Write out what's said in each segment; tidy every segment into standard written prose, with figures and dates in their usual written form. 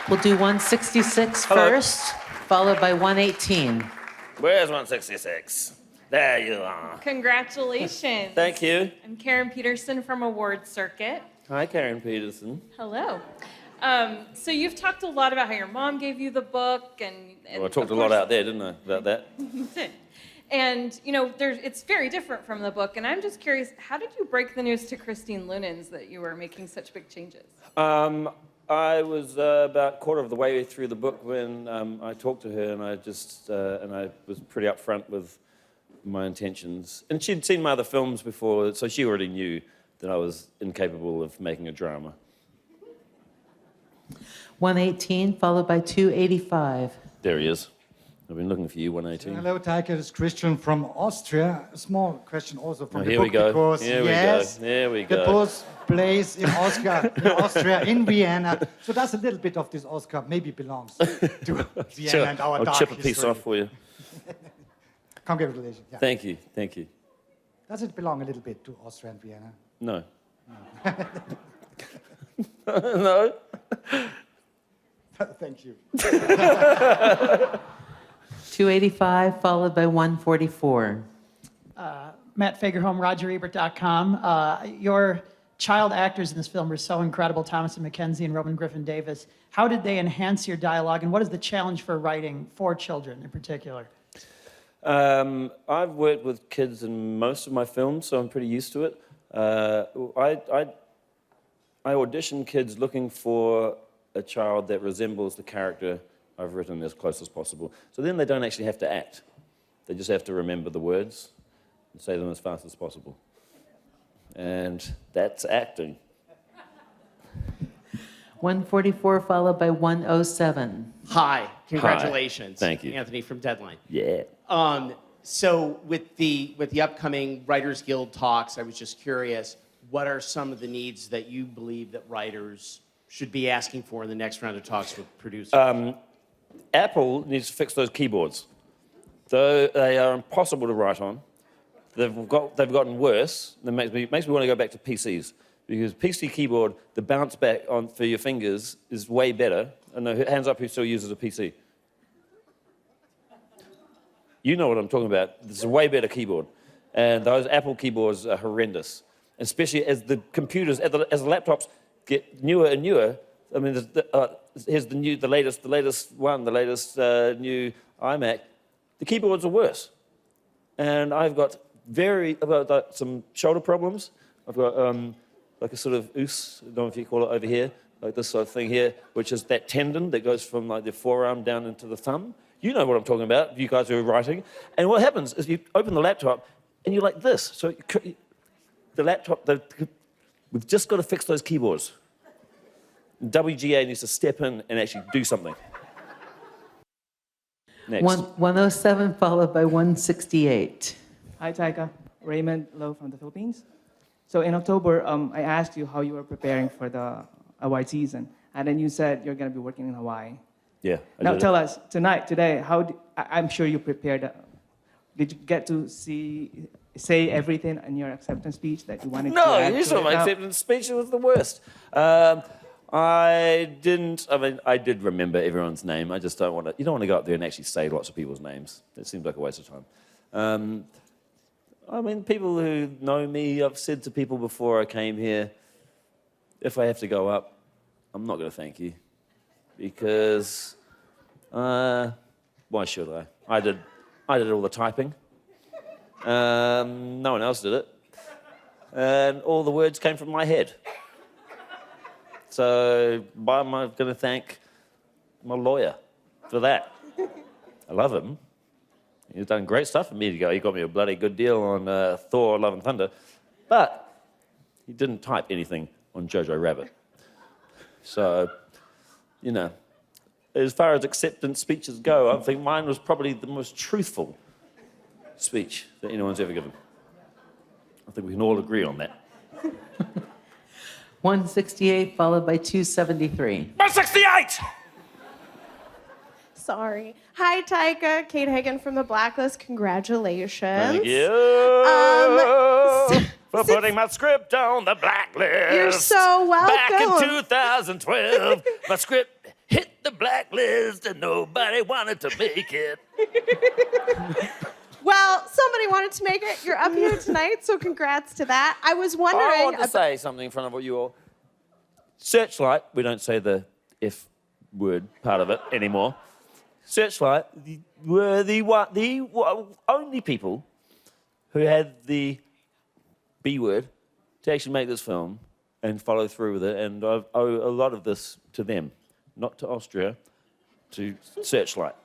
We'll do 166 first, followed by 118. Where's 166? There you are. Congratulations. Thank you. I'm Karen Peterson from Award Circuit. Hi, Karen Peterson. Hello. So you've talked a lot about how your mom gave you the book, and Well, I talked a lot out there, didn't I, about that? You did. And you know, it's very different from the book. And I'm just curious, how did you break the news to Christine Lunens that you were making such big changes? I was about a quarter of the way through the book when I talked to her, and I was pretty upfront with my intentions. And she'd seen my other films before, so she already knew that I was incapable of making a drama. 118, followed by 285. There he is. I've been looking for you, 118. Hello, Taika. This is Christian from Austria. A small question also from the Here book, we go. because Here we yes, go. Here we the go. book plays in Austria, in Vienna. So that's a little bit of this Oscar maybe belongs to Vienna Sure. and our I'll dark chip a piece history. off for you. Congratulations. Yeah. Thank you. Thank you. Does it belong a little bit to Austria and Vienna? No. No. Thank you. 285, followed by 144. Matt Fagerholm, RogerEbert.com. Your child actors in this film were so incredible, Thomasin McKenzie and Robin Griffin Davis. How did they enhance your dialogue, and what is the challenge for writing for children in particular? I've worked with kids in most of my films, so I'm pretty used to it. I audition kids looking for a child that resembles the character I've written as close as possible. So then they don't actually have to act. They just have to remember the words and say them as fast as possible. And that's acting. 144, followed by 107. Hi, congratulations. Hi. Thank you. Anthony from Deadline. Yeah. So with the upcoming Writers Guild talks, I was just curious, what are some of the needs that you believe that writers should be asking for in the next round of talks with producers? Apple needs to fix those keyboards. They are impossible to write on. They've gotten worse. That makes me want to go back to PCs, because PC keyboard, the bounce back on for your fingers is way better. And hands up who still uses a PC. You know what I'm talking about. This is a way better keyboard. And those Apple keyboards are horrendous, especially as the computers, as the laptops get newer and newer. I mean, here's the latest new iMac. The keyboards are worse. And I've got some shoulder problems. I've got like a sort of oos, I don't know if you call it over here, like this sort of thing here, which is that tendon that goes from like the forearm down into the thumb. You know what I'm talking about, you guys who are writing. And what happens is you open the laptop and you're like this. So the laptop, we've just got to fix those keyboards. WGA needs to step in and actually do something. Next. 107, followed by 168. Hi, Taika. Raymond Lowe from the Philippines. So in October, I asked you how you were preparing for the Hawaii season, and then you said you're going to be working in Hawaii. Yeah. Now tell us, today, I'm sure you prepared. Did you get to say everything in your acceptance speech that you wanted to add? No, you saw my acceptance speech. It was the worst. I didn't. I mean, I did remember everyone's name. I just don't want to. You don't want to go up there and actually say lots of people's names. It seems like a waste of time. I mean, people who know me, I've said to people before I came here, if I have to go up, I'm not going to thank you, because why should I? I did all the typing. No one else did it, and all the words came from my head. So why am I going to thank my lawyer for that? I love him. He's done great stuff for me. He got me a bloody good deal on Thor: Love and Thunder, but he didn't type anything on JoJo Rabbit. So, you know, as far as acceptance speeches go, I think mine was probably the most truthful speech that anyone's ever given. I think we can all agree on that. 168, followed by 273. 168! Sorry. Hi, Taika. Kate Hagen from The Blacklist. Congratulations. Thank you for putting my script on the blacklist. You're so welcome. Back in 2012, my script hit the blacklist and nobody wanted to make it. Well, somebody wanted to make it. You're up here tonight, so congrats to that. I was wondering. I want to say something in front of you all. Searchlight, we don't say the F word part of it anymore. Searchlight were the only people who had the B word to actually make this film and follow through with it. And I owe a lot of this to them, not to Austria, to Searchlight.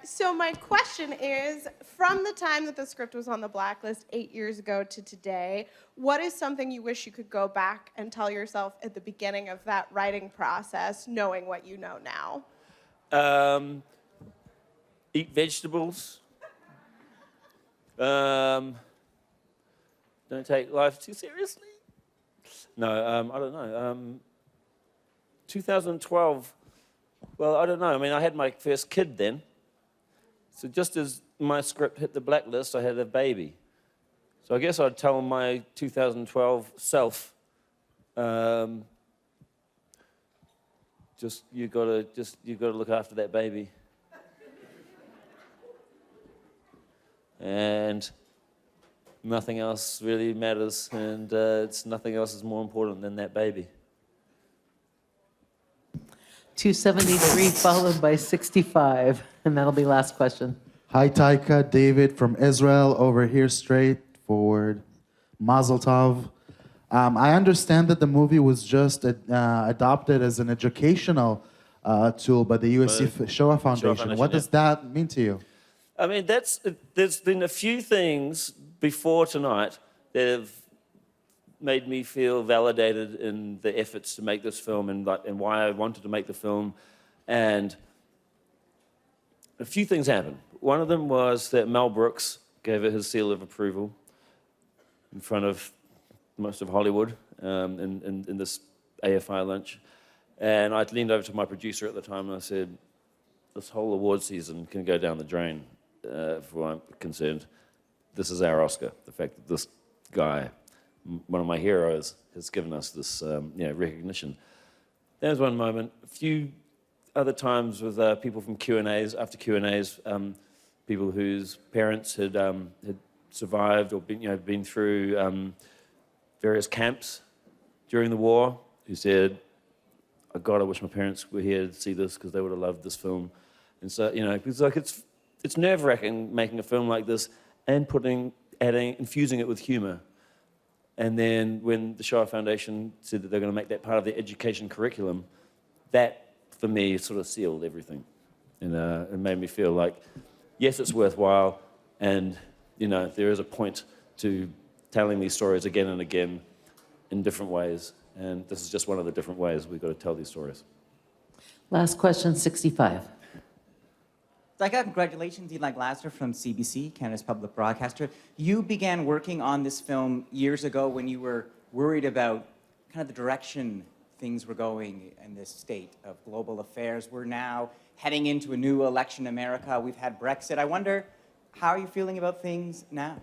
So my question is, from the time that the script was on the blacklist 8 years ago to today, what is something you wish you could go back and tell yourself at the beginning of that writing process, knowing what you know now? Eat vegetables. Don't take life too seriously. No, I don't know. 2012, well, I don't know. I mean, I had my first kid then. So just as my script hit the blacklist, I had a baby. So I guess I'd tell my 2012 self, you gotta look after that baby. And nothing else really matters, and nothing else is more important than that baby. 273 followed by 65, and that'll be last question. Hi, Taika. David from Israel over here, straight forward. Mazel tov. I understand that the movie was just adopted as an educational tool by the USC Shoah Foundation. What does that mean to you? I mean, there's been a few things before tonight that have made me feel validated in the efforts to make this film and why I wanted to make the film. And a few things happened. One of them was that Mel Brooks gave it his seal of approval in front of most of Hollywood in this AFI lunch. And I leaned over to my producer at the time and I said, this whole award season can go down the drain, for what I'm concerned. This is our Oscar. The fact that this guy, one of my heroes, has given us this recognition. There was one moment. A few other times with people from Q&As, after Q&As, people whose parents had survived or been through various camps during the war, who said, oh God, I wish my parents were here to see this because they would have loved this film. And so, it's nerve-wracking making a film like this and infusing it with humor. And then when the Shoah Foundation said that they're going to make that part of the education curriculum, that, for me, sort of sealed everything. And it made me feel like, yes, it's worthwhile, and, there is a point to telling these stories again and again in different ways. And this is just one of the different ways we've got to tell these stories. Last question, 65. Taika, congratulations, Eli Glasser from CBC, Canada's public broadcaster. You began working on this film years ago when you were worried about kind of the direction things were going in this state of global affairs. We're now heading into a new election in America. We've had Brexit. I wonder, how are you feeling about things now?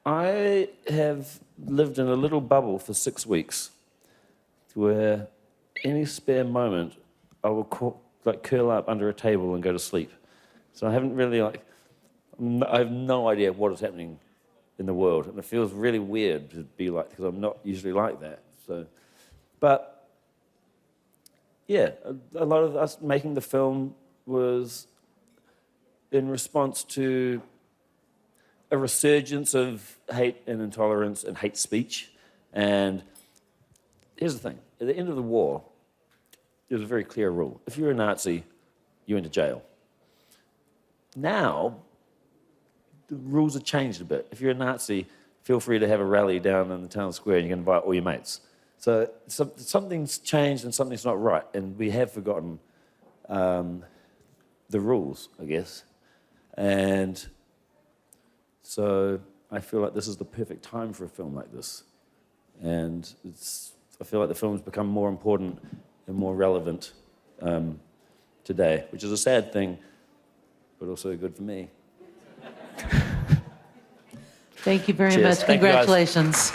I have lived in a little bubble for 6 weeks where any spare moment I will curl up under a table and go to sleep. So I haven't really I have no idea what is happening in the world, and it feels really weird to be like, because I'm not usually like that. So, but yeah, a lot of us making the film was in response to a resurgence of hate and intolerance and hate speech. And here's the thing: at the end of the war, there's a very clear rule. If you're a Nazi, you went to jail. Now, the rules have changed a bit. If you're a Nazi, feel free to have a rally down in the town square and you can invite all your mates. So something's changed and something's not right, and we have forgotten the rules, I guess. And so I feel like this is the perfect time for a film like this. And I feel like the film's become more important and more relevant today, which is a sad thing, but also good for me. Thank you very Cheers. much. Thank you, guys. Congratulations.